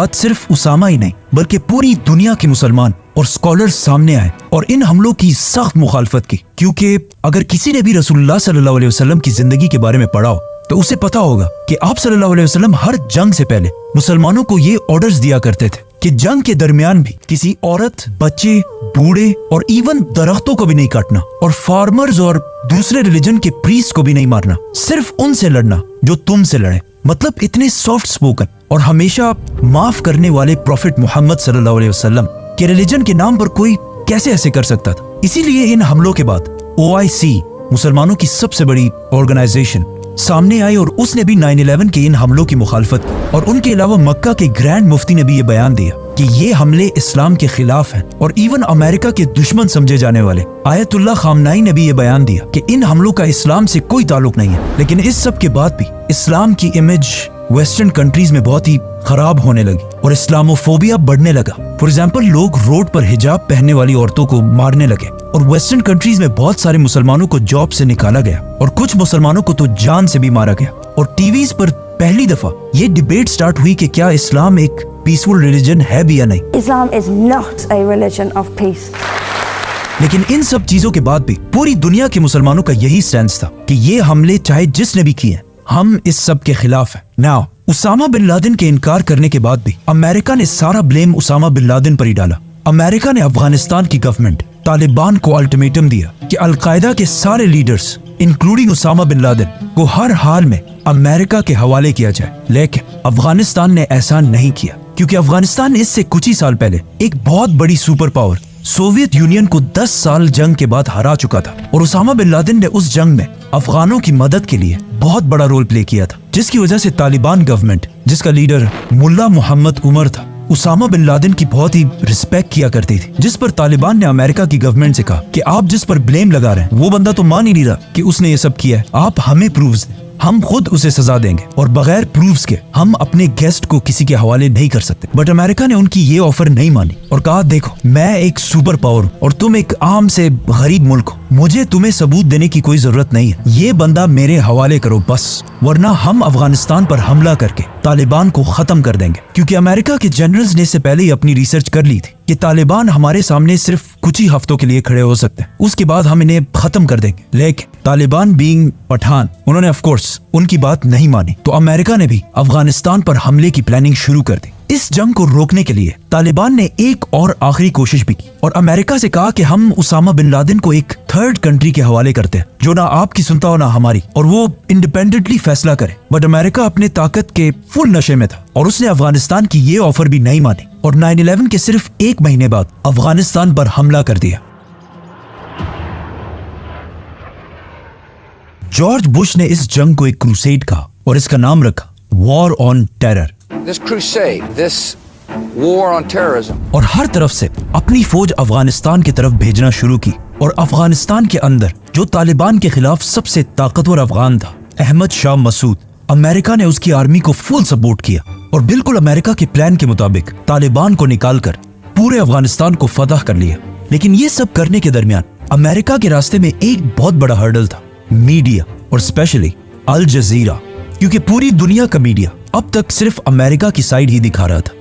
आज सिर्फ उसामा ही नहीं बल्कि पूरी दुनिया के मुसलमान और स्कॉलर्स सामने आए और इन हमलों की सख्त मुखालफत की, क्योंकि अगर किसी ने भी रसूलुल्लाह सल्लल्लाहु अलैहि वसल्लम की जिंदगी के बारे में पढ़ा हो तो उसे पता होगा कि आप सल्लल्लाहु अलैहि वसल्लम हर जंग से पहले मुसलमानों को ये ऑर्डर्स दिया करते थे कि जंग के दरमियान भी किसी औरत, बच्चे, बूढ़े और इवन दरख्तों को भी नहीं काटना और फार्मर्स और दूसरे रिलीजन के प्रीस्ट को भी नहीं मारना, सिर्फ उनसे लड़ना जो तुमसे लड़े। मतलब इतने सॉफ्ट स्पोकन और हमेशा माफ करने वाले प्रॉफिट मोहम्मद सल्लल्लाहु अलैहि वसल्लम के रिलीजन के नाम पर कोई कैसे ऐसे कर सकता था। इसीलिए इन हमलों के बाद OIC, मुसलमानों की सबसे बड़ी ऑर्गेनाइजेशन, सामने आई और उसने भी 9/11 के इन हमलों की मुखालफत की। और उनके अलावा मक्का के ग्रैंड मुफ्ती ने भी ये बयान दिया कि ये हमले इस्लाम के खिलाफ हैं और इवन अमेरिका के दुश्मन समझे जाने वाले आयतुल्लाह खामनाई ने भी ये बयान दिया कि इन हमलों का इस्लाम से कोई ताल्लुक नहीं है। लेकिन इस सब के बाद भी इस्लाम की इमेज वेस्टर्न कंट्रीज में बहुत ही खराब होने लगी और इस्लामोफोबिया बढ़ने लगा। फॉर एग्जाम्पल, लोग रोड पर हिजाब पहनने वाली औरतों को मारने लगे और वेस्टर्न कंट्रीज में बहुत सारे मुसलमानों को जॉब से निकाला गया और कुछ मुसलमानों को तो जान से भी मारा गया। और टीवीज पर पहली दफा ये डिबेट स्टार्ट हुई कि क्या इस्लाम एक पीसफुल रिलीजन है भी या नहीं। Islam is not a religion of peace. लेकिन इन सब चीजों के बाद भी पूरी दुनिया के मुसलमानों का यही स्टैंड था कि ये हमले चाहे जिसने भी किए, हम इस सब के खिलाफ हैं। नाउ उसामा बिन लादेन के इनकार करने के बाद भी अमेरिका ने सारा ब्लेम उसामा बिन लादेन पर ही डाला। अमेरिका ने अफगानिस्तान की गवर्नमेंट तालिबान को अल्टीमेटम दिया कि अलकायदा के सारे leaders including Osama bin Laden को हर हाल में अमेरिका के हवाले किया जाए। लेकिन अफगानिस्तान ने ऐसा नहीं किया, क्योंकि अफगानिस्तान इससे कुछ ही साल पहले एक बहुत बड़ी सुपर पावर सोवियत यूनियन को 10 साल जंग के बाद हरा चुका था और उसामा बिन लादेन ने उस जंग में अफगानों की मदद के लिए बहुत बड़ा रोल प्ले किया था, जिसकी वजह से तालिबान गवर्नमेंट, जिसका लीडर मुल्ला मोहम्मद उमर था, उसामा बिन लादेन की बहुत ही रिस्पेक्ट किया करती थी। जिस पर तालिबान ने अमेरिका की गवर्नमेंट से कहा कि आप जिस पर ब्लेम लगा रहे हैं वो बंदा तो मान ही नहीं रहा कि उसने ये सब किया है, आप हमें प्रूफ्स दें, हम खुद उसे सजा देंगे और बगैर प्रूफ्स के हम अपने गेस्ट को किसी के हवाले नहीं कर सकते। बट अमेरिका ने उनकी ये ऑफर नहीं मानी और कहा, देखो मैं एक सुपर पावर हूँ और तुम एक आम से गरीब मुल्क हो, मुझे तुम्हें सबूत देने की कोई जरूरत नहीं है, ये बंदा मेरे हवाले करो बस, वरना हम अफगानिस्तान पर हमला करके तालिबान को खत्म कर देंगे। क्योंकि अमेरिका के जनरल्स ने इससे पहले ही अपनी रिसर्च कर ली थी कि तालिबान हमारे सामने सिर्फ कुछ ही हफ्तों के लिए खड़े हो सकते हैं, उसके बाद हम इन्हें खत्म कर देंगे। लेकिन तालिबान बीइंग पठान, उन्होंने ऑफ कोर्स उनकी बात नहीं मानी, तो अमेरिका ने भी अफगानिस्तान पर हमले की प्लानिंग शुरू कर दी। इस जंग को रोकने के लिए तालिबान ने एक और आखिरी कोशिश भी की और अमेरिका से कहा कि हम उसामा बिन लादेन को एक थर्ड कंट्री के हवाले करते हैं जो ना आपकी सुनता हो ना हमारी, और वो इंडिपेंडेंटली फैसला करे। बट अमेरिका अपने ताकत के फुल नशे में था और उसने अफगानिस्तान की ये ऑफर भी नहीं मानी और 9/11 के सिर्फ 1 महीने बाद अफगानिस्तान पर हमला कर दिया। जॉर्ज बुश ने इस जंग को एक क्रूसेड कहा और इसका नाम रखा war on terror. This crusade, this war on terrorism. और हर तरफ से अपनी फौज अफगानिस्तान की तरफ भेजना शुरू की और अफगानिस्तान के अंदर जो तालिबान के खिलाफ सबसे ताकतवर अफगान था, अहमद शाह मसूद, अमेरिका ने उसकी आर्मी को फुल सपोर्ट किया और बिल्कुल अमेरिका के प्लान के मुताबिक तालिबान को निकालकर पूरे अफगानिस्तान को फतह कर लिया। लेकिन ये सब करने के दरमियान अमेरिका के रास्ते में एक बहुत बड़ा हर्डल था, मीडिया और स्पेशली अल जजीरा, क्योंकि पूरी दुनिया का मीडिया अब तक सिर्फ अमेरिका की साइड ही दिखा रहा था।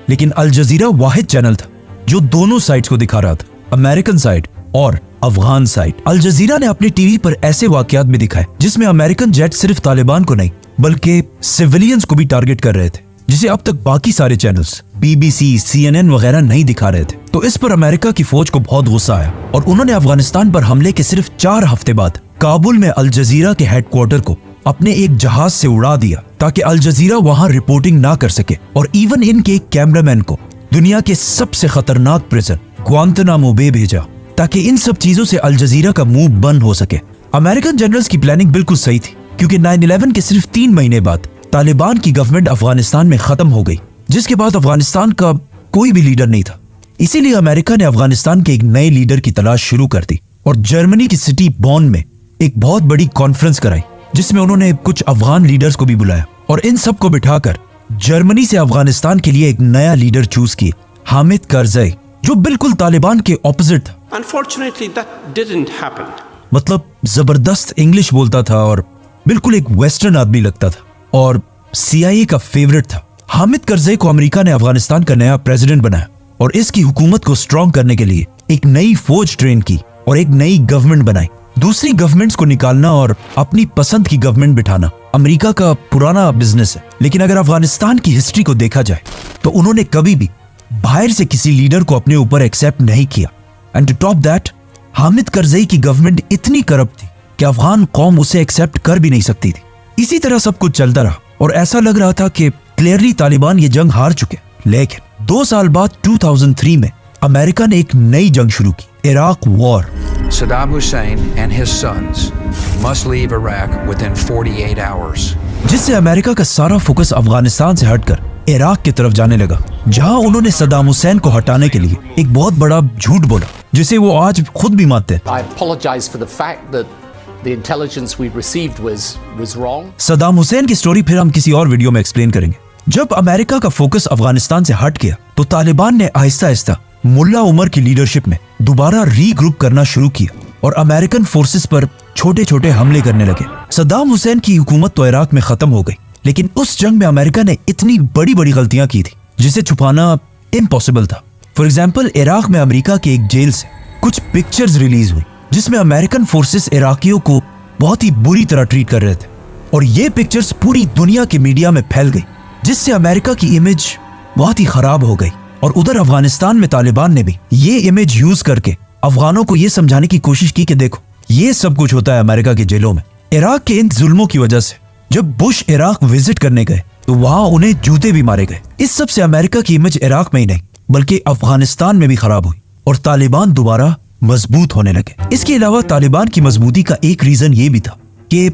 लेकिन अल जजीरा वाहिद चैनल था जो दोनों साइड्स को दिखा रहा था, अमेरिकन साइड और अफगान साइड। अल जजीरा ने अपने टीवी पर ऐसे वाकयात भी दिखाए जिसमें अमेरिकन जेट सिर्फ तालिबान को नहीं बल्कि सिविलियंस को भी टारगेट कर रहे थे, जिसे अब तक बाकी सारे चैनल्स BBC, CNN वगैरह नहीं दिखा रहे थे। तो इस पर अमेरिका की फौज को बहुत गुस्सा आया और उन्होंने अफगानिस्तान पर हमले के सिर्फ 4 हफ्ते बाद काबुल में अल जजीरा के हेडक्वार्टर को अपने एक जहाज से उड़ा दिया ताकि अल जजीरा वहां रिपोर्टिंग ना कर सके और इवन इनके एक कैमरामैन को दुनिया के सबसे खतरनाक प्रिजन ग्वांतनामो बे भेजा ताकि इन सब चीजों से अल जजीरा का मुंह बंद हो सके। अमेरिकन जनरल्स की प्लानिंग बिल्कुल सही थी, क्योंकि 9/11 के सिर्फ 3 महीने बाद तालिबान की गवर्नमेंट अफगानिस्तान में खत्म हो गई, जिसके बाद अफगानिस्तान का कोई भी लीडर नहीं था। इसीलिए अमेरिका ने अफगानिस्तान के एक नए लीडर की तलाश शुरू कर दी और जर्मनी की सिटी बॉन में एक बहुत बड़ी कॉन्फ्रेंस कराई, जिसमें उन्होंने कुछ अफगान लीडर्स को भी बुलाया और इन सब को बिठाकर जर्मनी से अफगानिस्तान के लिए एक नया लीडर चूज किए, हामिद करजई, जो बिल्कुल तालिबान के ऑपोजिट था। Unfortunately, that didn't happen. मतलब जबरदस्त इंग्लिश बोलता था और बिल्कुल एक वेस्टर्न आदमी लगता था और CIA का फेवरेट था। हामिद करजई को अमेरिका ने अफगानिस्तान का नया प्रेसिडेंट बनाया और इसकी हुकूमत को स्ट्रॉन्ग करने के लिए एक नई फौज ट्रेन की और एक नई गवर्नमेंट बनाई। दूसरी गवर्नमेंट्स को निकालना और अपनी पसंद की गवर्नमेंट बिठाना अमेरिका का पुराना बिजनेस है, लेकिन अगर अफगानिस्तान की हिस्ट्री को देखा जाए तो उन्होंने कभी भी बाहर से किसी लीडर को अपने ऊपर एक्सेप्ट नहीं किया। And to top that, Hamid Karzai की गवर्नमेंट इतनी करप्ट थी कि अफगान कौम उसे एक्सेप्ट कर भी नहीं सकती थी। इसी तरह सब कुछ चलता रहा और ऐसा लग रहा था कि क्लियरली तालिबान ये जंग हार चुके। लेकिन 2 साल बाद 2003 में अमेरिका ने एक नई जंग शुरू की, Iraq war. Saddam Hussein and his sons must leave Iraq within 48 hours. जिससे अमेरिका का सारा फोकस अफगानिस्तान से हटकर इराक की तरफ जाने लगा, जहां उन्होंने सद्दाम हुसैन को हटाने के लिए एक बहुत बड़ा झूठ बोला, जिसे वो आज खुद भी मानते हैं। I apologize for the fact that the intelligence we received was wrong. Saddam Hussain की स्टोरी फिर हम किसी और वीडियो में एक्सप्लेन करेंगे। जब अमेरिका का फोकस अफगानिस्तान से हट गया तो तालिबान ने आहिस्ता आहिस्ता मुल्ला उमर की लीडरशिप में दोबारा रीग्रुप करना शुरू किया और अमेरिकन फोर्सेस पर छोटे छोटे हमले करने लगे। सद्दाम हुसैन की हुकूमत तो इराक में खत्म हो गई, लेकिन उस जंग में अमेरिका ने इतनी बड़ी बड़ी गलतियां की थी जिसे छुपाना इम्पॉसिबल था। फॉर एग्जाम्पल, इराक में अमेरिका की एक जेल से कुछ पिक्चर्स रिलीज हुई जिसमें अमेरिकन फोर्सेस इराकियों को बहुत ही बुरी तरह ट्रीट कर रहे थे और ये पिक्चर्स पूरी दुनिया के मीडिया में फैल गई, जिससे अमेरिका की इमेज बहुत ही खराब हो गई। और उधर अफगानिस्तान में तालिबान ने भी ये इमेज यूज करके अफगानों को ये समझाने की कोशिश की कि देखो ये सब कुछ होता है अमेरिका की जेलों में। इराक के इन जुल्मों की वजह से जब बुश इराक विजिट करने गए तो वहां उन्हें जूते भी मारे गए। इस सब से अमेरिका की इमेज इराक में ही नहीं बल्कि अफगानिस्तान में भी खराब हुई और तालिबान दोबारा मजबूत होने लगे। इसके अलावा तालिबान की मजबूती का एक रीजन ये भी था कि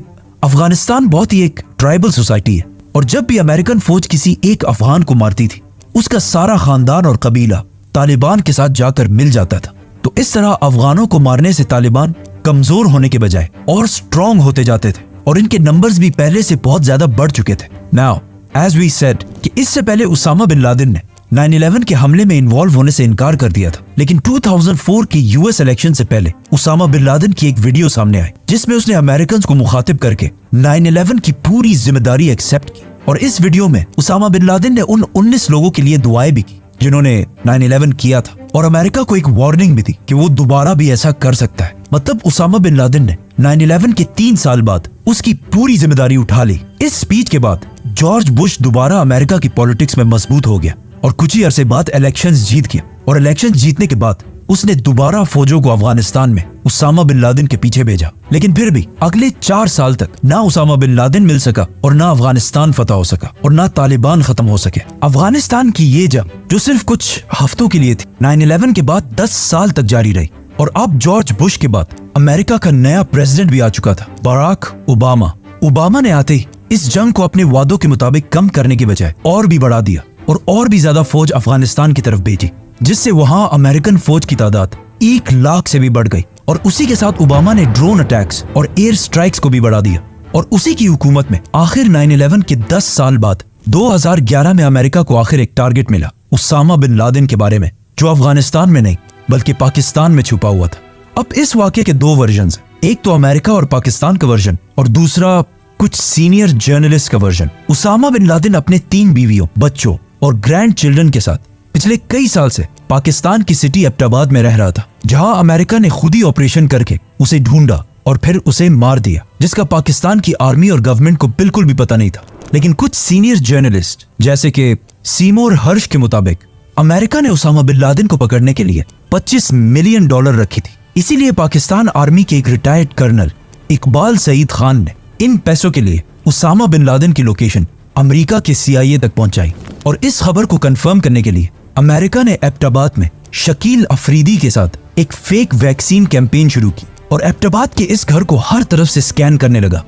अफगानिस्तान बहुत ही एक ट्राइबल सोसाइटी है और जब भी अमेरिकन फौज किसी एक अफगान को मारती थी उसका सारा खानदान और कबीला तालिबान के साथ जाकर मिल जाता था। तो इस तरह अफगानों को मारने से तालिबान कमजोर होने के बजाय और स्ट्रॉन्ग होते जाते थे और इनके नंबर्स भी पहले से बहुत ज्यादा बढ़ चुके थे। नाउ एज वी सेड कि इससे पहले उसामा बिन लादेन ने 9/11 के हमले में इन्वॉल्व होने से इनकार कर दिया था, लेकिन 2004 के यूएस इलेक्शन से पहले उसामा बिन लादेन की एक वीडियो सामने आई जिसमें उसने अमेरिकन को मुखातिब करके 9/11 की पूरी जिम्मेदारी एक्सेप्ट की। और इस वीडियो में उसामा बिन लादेन ने उन 19 लोगों के लिए दुआएं भी की जिन्होंने 9/11 किया था और अमेरिका को एक वार्निंग भी दी कि वो दोबारा भी ऐसा कर सकता है। मतलब उसामा बिन लादेन ने 9/11 के 3 साल बाद उसकी पूरी जिम्मेदारी उठा ली। इस स्पीच के बाद जॉर्ज बुश दोबारा अमेरिका की पॉलिटिक्स में मजबूत हो गया और कुछ ही अरसे बाद इलेक्शंस जीत गया और इलेक्शंस जीतने के बाद उसने दोबारा फौजों को अफगानिस्तान में उसामा बिन लादेन के पीछे भेजा। लेकिन फिर भी अगले 4 साल तक ना उसामा बिन लादेन मिल सका और ना अफगानिस्तान फतह हो सका और ना तालिबान खत्म हो सके। अफगानिस्तान की ये जंग जो सिर्फ कुछ हफ्तों के लिए थी 9/11 के बाद 10 साल तक जारी रही और अब जॉर्ज बुश के बाद अमेरिका का नया प्रेसिडेंट भी आ चुका था, बराक ओबामा। ओबामा ने आते ही इस जंग को अपने वादों के मुताबिक कम करने के बजाय और भी बढ़ा दिया और भी ज्यादा फौज अफगानिस्तान की तरफ भेजी, जिससे वहां अमेरिकन फौज की तादाद 1 लाख से भी बढ़ गई। और उसी के साथ ओबामा ने ड्रोन अटैक्स और एयर स्ट्राइक्स को भी बढ़ा दिया। और उसी की हुकूमत में आखिर 9/11 के 10 साल बाद 2011 में अमेरिका को आखिर एक टारगेट मिला उसामा बिन लादेन के बारे में, जो अफगानिस्तान में नहीं बल्कि पाकिस्तान में छुपा हुआ था। अब इस वाकये के 2 वर्जन, एक तो अमेरिका और पाकिस्तान का वर्जन और दूसरा कुछ सीनियर जर्नलिस्ट का वर्जन। उसामा बिन लादेन अपने 3 बीवियों, बच्चों और ग्रैंड चिल्ड्रन के साथ पिछले कई साल से पाकिस्तान की सिटी एबटाबाद में रह रहा था, जहां अमेरिका ने खुद ही ऑपरेशन करके उसे ढूंढा और फिर उसे मार दिया, जिसका पाकिस्तान की आर्मी और गवर्नमेंट को बिल्कुल भी पता नहीं था। लेकिन कुछ सीनियर जर्नलिस्ट जैसे कि सीमोर हर्ष के मुताबिक अमेरिका ने उसामा बिन लादेन को पकड़ने के लिए $25 मिलियन रखी थी। इसीलिए पाकिस्तान आर्मी के एक रिटायर्ड कर्नल इकबाल सईद खान ने इन पैसों के लिए उसामा बिन लादेन की लोकेशन अमेरिका के CIA तक पहुंचाई। और इस खबर को कंफर्म करने के लिए अमेरिका ने एबटाबाद में शकील अफरीदी के साथ एक फेक वैक्सीन कैंपेन शुरू की और एबटाबाद के इस घर को हर तरफ से स्कैन करने लगा।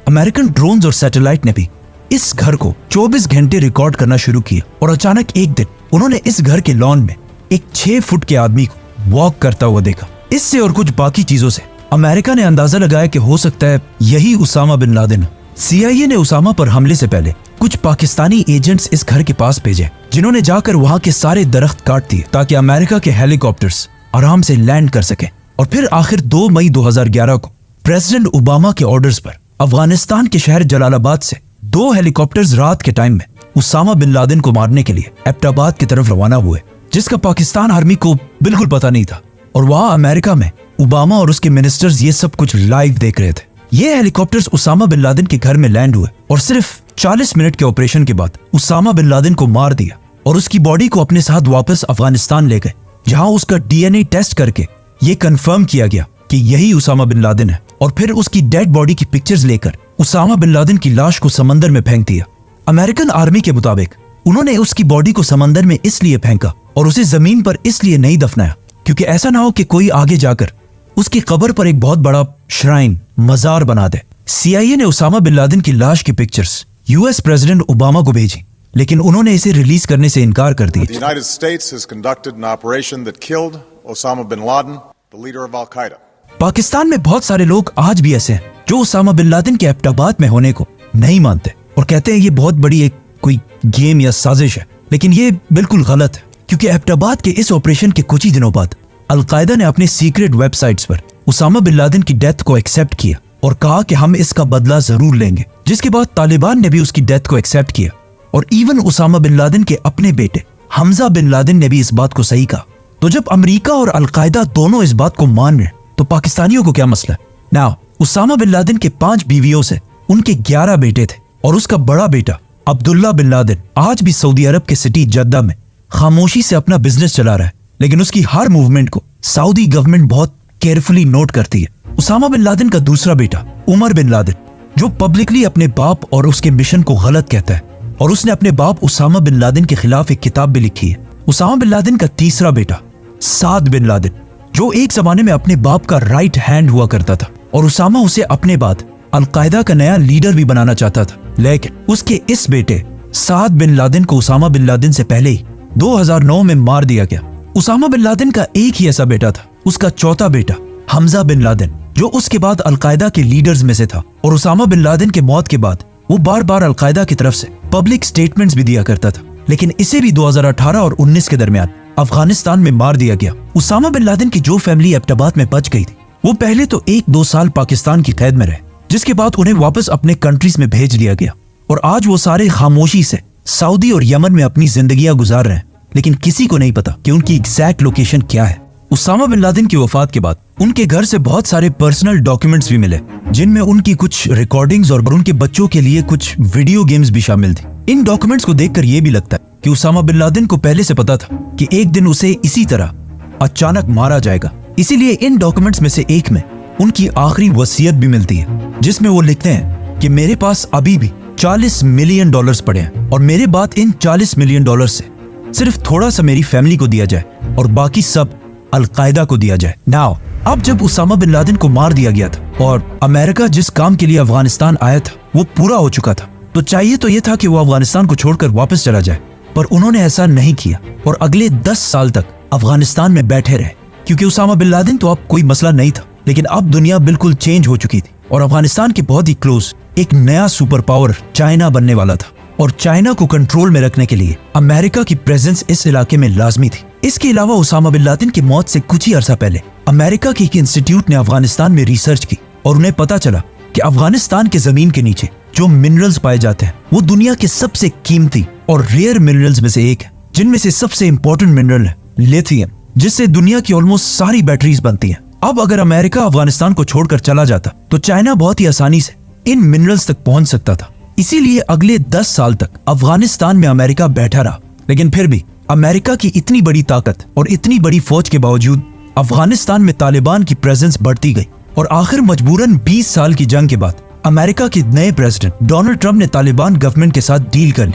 अमेरिकन ड्रोन्स और सैटेलाइट ने भी इस घर को 24 घंटे रिकॉर्ड करना शुरू किया और अचानक एक दिन उन्होंने इस घर के लॉन में एक 6 फुट के आदमी को वॉक करता हुआ देखा। इससे और कुछ बाकी चीजों से अमेरिका ने अंदाजा लगाया कि हो सकता है यही उसामा बिन लादेन। CIA ने उसामा पर हमले से पहले कुछ पाकिस्तानी एजेंट्स इस घर के पास भेजे, जिन्होंने जाकर वहां के सारे दरख्त काट दिए ताकि अमेरिका के हेलीकॉप्टर्स आराम से लैंड कर सके। और फिर आखिर 2 मई 2011 को प्रेसिडेंट ओबामा के ऑर्डर्स पर अफगानिस्तान के शहर जलालाबाद से 2 हेलीकॉप्टर्स रात के टाइम में उसामा बिन लादेन को मारने के लिए एबटाबाद की तरफ रवाना हुए, जिसका पाकिस्तान आर्मी को बिल्कुल पता नहीं था। और वहां अमेरिका में ओबामा और उसके मिनिस्टर्स ये सब कुछ लाइव देख रहे थे। ये हेलीकॉप्टर्स उसामा बिन लादेन के घर में लैंड हुए और सिर्फ 40 मिनट के ऑपरेशन के बाद उसामा बिन लादेन को मार दिया और उसकी बॉडी को अपने साथ वापस अफगानिस्तान ले गए, जहां उसका डीएनए टेस्ट करके ये कंफर्म किया गया कि यही उसामा बिन लादेन है। और फिर उसकी डेड बॉडी की पिक्चर्स लेकर उसामा बिन लादेन की लाश को समंदर में फेंक दिया। अमेरिकन आर्मी के मुताबिक उन्होंने उसकी बॉडी को समंदर में इसलिए फेंका और उसे जमीन पर इसलिए नहीं दफनाया क्योंकि ऐसा ना हो कि कोई आगे जाकर उसकी कब्र पर एक बहुत बड़ा श्राइन, मजार बना दे। CIA ने उसामा बिन लादेन की लाश की पिक्चर्स US प्रेसिडेंट ओबामा को भेजी, लेकिन उन्होंने इसे रिलीज करने से इनकार कर दिया। The United States has conducted an operation that killed Osama bin Laden, the leader of Al-Qaeda. Pakistan में बहुत सारे लोग आज भी ऐसे हैं जो उसामा बिन लादेन के एबटाबाद में होने को नहीं मानते और कहते हैं ये बहुत बड़ी एक कोई गेम या साजिश है, लेकिन ये बिल्कुल गलत है क्योंकि एबटाबाद के इस ऑपरेशन के कुछ ही दिनों बाद अल-कायदा ने अपने सीक्रेट वेबसाइट्स पर उसामा बिन लादेन की डेथ को एक्सेप्ट किया और कहा कि हम इसका बदला जरूर लेंगे, जिसके बाद तालिबान ने भी उसकी डेथ को एक्सेप्ट किया और इवन उसामा बिन लादेन के अपने बेटे हमजा बिन लादेन ने भी इस बात को सही कहा। तो जब अमेरिका और अल-कायदा दोनों इस बात को मान रहे तो पाकिस्तानियों को क्या मसला है? नाउ उसामा बिन लादेन के 5 बीवियों से उनके 11 बेटे थे और उसका बड़ा बेटा अब्दुल्ला बिन लादेन आज भी सऊदी अरब के सिटी जद्दा में खामोशी से अपना बिजनेस चला रहा है, लेकिन उसकी हर मूवमेंट को सऊदी गवर्नमेंट बहुत केयरफुली नोट करती है। उसामा बिन लादेन का दूसरा बेटा उमर बिन लादेन, जो पब्लिकली अपने बाप और उसके मिशन को गलत कहता है और उसने अपने बाप उसामा बिन लादेन के खिलाफ एक किताब भी लिखी है। उसामा बिन लादेन का तीसरा बेटा साद बिन लादेन, जो एक जमाने में अपने बाप का राइट हैंड हुआ करता था और उसामा उसे अपने बाद अल-कायदा का नया लीडर भी बनाना चाहता था, लेकिन उसके इस बेटे साद बिन लादेन को उसामा बिन लादेन से पहले ही 2009 में मार दिया गया। उसामा बिन लादेन का एक ही ऐसा बेटा था, उसका चौथा बेटा हमजा बिन लादेन, जो उसके बाद अल-कायदा के लीडर्स में से था और उसामा बिन लादेन के मौत के बाद वो बार बार अल-कायदा की तरफ से पब्लिक स्टेटमेंट्स भी दिया करता था, लेकिन इसे भी 2018 और 19 के दरमियान अफगानिस्तान में मार दिया गया। उसामा बिन लादेन की जो फैमिली एबटाबाद में बच गई थी वो पहले तो 1-2 साल पाकिस्तान की कैद में रहे, जिसके बाद उन्हें वापस अपने कंट्रीज में भेज दिया गया और आज वो सारे खामोशी से सऊदी और यमन में अपनी जिंदगियां गुजार रहे हैं, लेकिन किसी को नहीं पता कि उनकी एग्जैक्ट लोकेशन क्या है। उसामा बिन लादेन की वफात के बाद उनके घर से बहुत सारे पर्सनल डॉक्यूमेंट्स भी मिले, जिनमें उनकी कुछ रिकॉर्डिंग्स और उनके बच्चों के लिए कुछ वीडियो गेम्स भी शामिल थी। इन डॉक्यूमेंट्स को देखकर यह भी लगता है कि उसामा बिन लादेन को पहले से पता था कि एक दिन उसे इसी तरह अचानक मारा जाएगा, इसीलिए इन डॉक्यूमेंट्स में से एक में उनकी आखिरी वसीयत भी मिलती है, जिसमें वो लिखते हैं कि मेरे पास अभी भी $40 मिलियन पड़े हैं और मेरे बाद इन $40 मिलियन से सिर्फ थोड़ा सा मेरी फैमिली को दिया जाए और बाकी सब अल-कायदा को दिया जाए। नाउ अब जब उसामा बिन लादेन को मार दिया गया था और अमेरिका जिस काम के लिए अफगानिस्तान आया था वो पूरा हो चुका था, तो चाहिए तो ये था कि वो अफगानिस्तान को छोड़कर वापस चला जाए, पर उन्होंने ऐसा नहीं किया और अगले 10 साल तक अफगानिस्तान में बैठे रहे, क्योंकि उसामा बिन लादेन तो अब कोई मसला नहीं था, लेकिन अब दुनिया बिल्कुल चेंज हो चुकी थी और अफगानिस्तान के बहुत ही क्लोज एक नया सुपर पावर चाइना बनने वाला था और चाइना को कंट्रोल में रखने के लिए अमेरिका की प्रेजेंस इस इलाके में लाजमी थी। इसके अलावा उसामा बिन लादेन की मौत से कुछ ही अरसा पहले अमेरिका की एक इंस्टीट्यूट ने अफगानिस्तान में रिसर्च की और उन्हें पता चला कि अफगानिस्तान के जमीन के नीचे जो मिनरल्स पाए जाते हैं वो दुनिया के सबसे कीमती और रेयर मिनरल्स में से एक है, जिनमें से सबसे इंपॉर्टेंट मिनरल है लिथियम, जिससे दुनिया की ऑलमोस्ट सारी बैटरीज बनती हैं। अब अगर अमेरिका अफगानिस्तान को छोड़कर चला जाता तो चाइना बहुत ही आसानी से इन मिनरल्स तक पहुंच सकता था, इसीलिए अगले 10 साल तक अफगानिस्तान में अमेरिका बैठा रहा। लेकिन फिर भी अमेरिका की इतनी बड़ी ताकत और इतनी बड़ी फौज के बावजूद अफगानिस्तान में तालिबान की प्रेजेंस बढ़ती गई और आखिर मजबूरन 20 साल की जंग के बाद अमेरिका के नए प्रेसिडेंट डोनाल्ड ट्रंप ने तालिबान गवर्नमेंट के साथ डील कर ली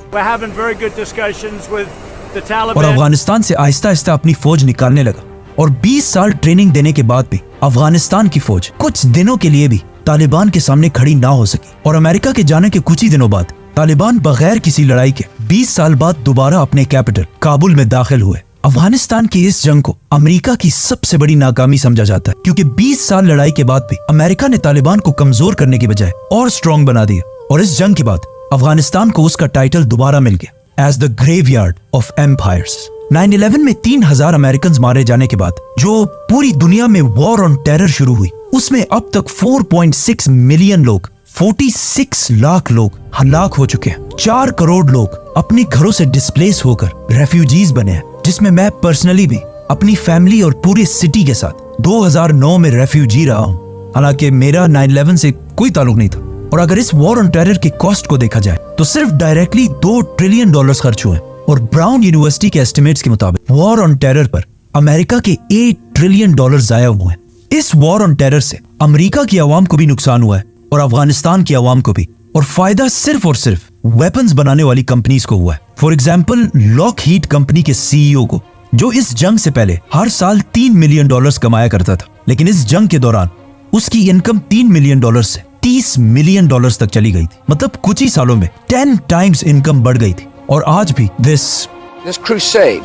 और अफगानिस्तान से आहिस्ता आहिस्ता अपनी फौज निकालने लगा और 20 साल ट्रेनिंग देने के बाद भी अफगानिस्तान की फौज कुछ दिनों के लिए भी तालिबान के सामने खड़ी ना हो सकी और अमेरिका के जाने के कुछ ही दिनों बाद तालिबान बगैर किसी लड़ाई के 20 साल बाद दोबारा अपने कैपिटल काबुल में दाखिल हुए। अफगानिस्तान की इस जंग को अमेरिका की सबसे बड़ी नाकामी समझा जाता है, क्योंकि 20 साल लड़ाई के बाद भी अमेरिका ने तालिबान को कमजोर करने की बजाय और स्ट्रॉन्ग बना दिया और इस जंग के बाद अफगानिस्तान को उसका टाइटल दोबारा मिल गया as the graveyard of empires. 9/11 में 3000 अमेरिकन मारे जाने के बाद जो पूरी दुनिया में वॉर ऑन टेरर शुरू हुई, उसमें अब तक 4.6 मिलियन लोग 46 लाख लोग हलाक हो चुके हैं, 4 करोड़ लोग अपने घरों से डिस्प्लेस होकर रेफ्यूजीज बने हैं, जिसमें मैं पर्सनली भी अपनी फैमिली और पूरे सिटी के साथ 2009 में रेफ्यूजी रहा हूँ। हालांकि मेरा 9/11 से कोई ताल्लुक नहीं था। और अगर इस वॉर ऑन टेरर के कॉस्ट को देखा जाए तो सिर्फ डायरेक्टली $2 ट्रिलियन खर्च हुए। और ब्राउन यूनिवर्सिटी के एस्टिमेट्स के मुताबिक वॉर ऑन टेरर पर अमेरिका के $8 ट्रिलियन जाया हुए हैं। इस वॉर ऑन टेरर से अमेरिका की आवाम को भी नुकसान हुआ है और अफगानिस्तान की आवाम को भी, और फायदा सिर्फ और सिर्फ वेपन्स बनाने वाली कंपनीज को हुआ है। फॉर एग्जाम्पल, लॉकहीड कंपनी के सीईओ को, जो इस जंग से पहले हर साल $3 मिलियन कमाया करता था, लेकिन इस जंग के दौरान उसकी इनकम $3 मिलियन से $30 मिलियन तक चली गई थी। मतलब कुछ ही सालों में 10 टाइम्स इनकम बढ़ गई थी। और आज भी This crusade,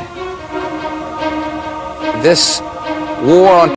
this war on